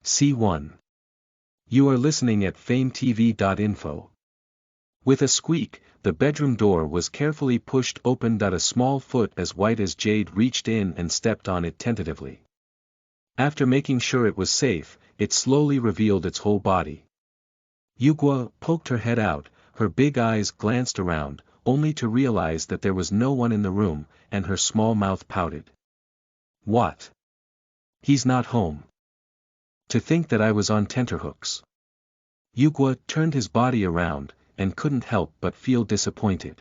C1. You are listening at FameTV.info. With a squeak, the bedroom door was carefully pushed open. A small foot as white as jade reached in and stepped on it tentatively. After making sure it was safe, it slowly revealed its whole body. Yugua poked her head out, her big eyes glanced around, only to realize that there was no one in the room, and her small mouth pouted. What? He's not home. To think that I was on tenterhooks. Yugua turned his body around, and couldn't help but feel disappointed.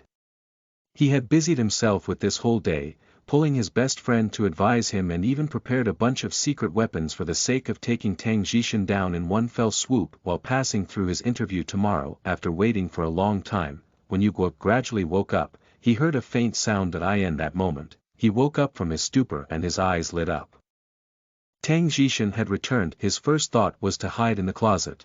He had busied himself with this whole day, pulling his best friend to advise him and even prepared a bunch of secret weapons for the sake of taking Tang Jishin down in one fell swoop while passing through his interview tomorrow. After waiting for a long time, when Yugua gradually woke up, he heard a faint sound. In that moment, he woke up from his stupor and his eyes lit up. Tang Jishin had returned. His first thought was to hide in the closet.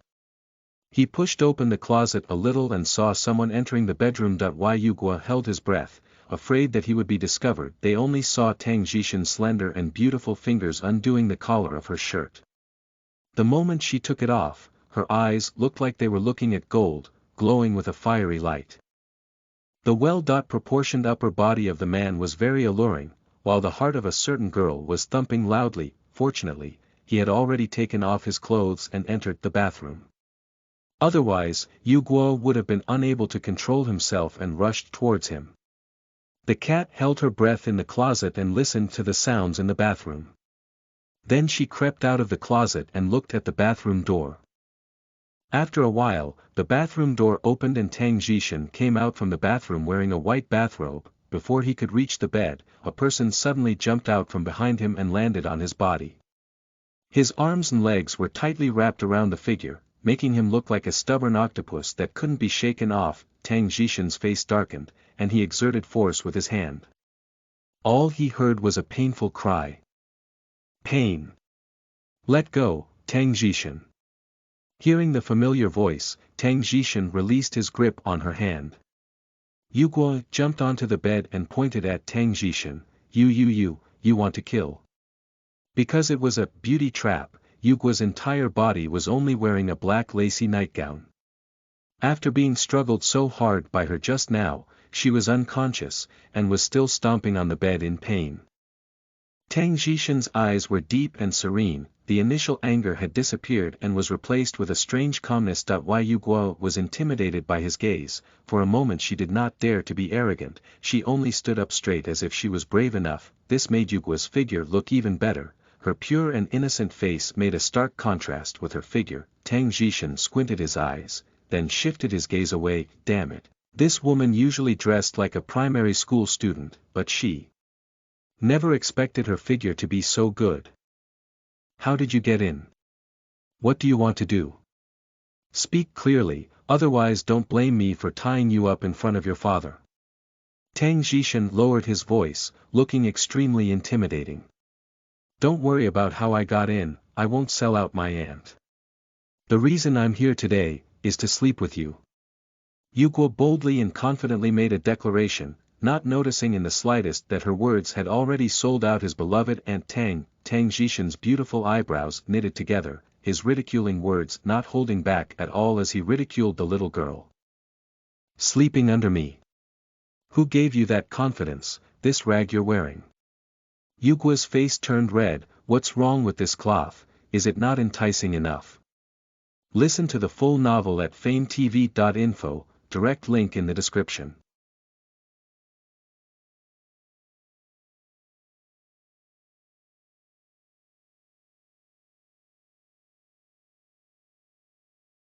He pushed open the closet a little and saw someone entering the bedroom. While Yugua held his breath, afraid that he would be discovered, they only saw Tang Jishin's slender and beautiful fingers undoing the collar of her shirt. The moment she took it off, her eyes looked like they were looking at gold, glowing with a fiery light. The well-proportioned upper body of the man was very alluring, while the heart of a certain girl was thumping loudly. Fortunately, he had already taken off his clothes and entered the bathroom. Otherwise, Yugua would have been unable to control himself and rushed towards him. The cat held her breath in the closet and listened to the sounds in the bathroom. Then she crept out of the closet and looked at the bathroom door. After a while, the bathroom door opened and Tang Jishin came out from the bathroom wearing a white bathrobe. Before he could reach the bed, a person suddenly jumped out from behind him and landed on his body. His arms and legs were tightly wrapped around the figure, making him look like a stubborn octopus that couldn't be shaken off. Tang Jishin's face darkened, and he exerted force with his hand. All he heard was a painful cry. Pain. Let go, Tang Jishin. Hearing the familiar voice, Tang Jishin released his grip on her hand. Yugua jumped onto the bed and pointed at Tang Jishin. You want to kill? Because it was a beauty trap, Yugua's entire body was only wearing a black lacy nightgown. After being struggled so hard by her just now, she was unconscious, and was still stomping on the bed in pain. Tang Jishin's eyes were deep and serene, the initial anger had disappeared and was replaced with a strange calmness. While Yugua was intimidated by his gaze, for a moment she did not dare to be arrogant, she only stood up straight as if she was brave enough. This made Yugua's figure look even better. Her pure and innocent face made a stark contrast with her figure. Tang Jishin squinted his eyes, then shifted his gaze away. Damn it, this woman usually dressed like a primary school student, but she never expected her figure to be so good. How did you get in? What do you want to do? Speak clearly, otherwise don't blame me for tying you up in front of your father. Tang Jishin lowered his voice, looking extremely intimidating. Don't worry about how I got in, I won't sell out my aunt. The reason I'm here today, is to sleep with you. Yugua boldly and confidently made a declaration, not noticing in the slightest that her words had already sold out his beloved Aunt Tang. Tang Jishin's beautiful eyebrows knitted together, his ridiculing words not holding back at all as he ridiculed the little girl. Sleeping under me? Who gave you that confidence, this rag you're wearing? Yugua's face turned red. What's wrong with this cloth, is it not enticing enough? Listen to the full novel at FameTV.info, direct link in the description.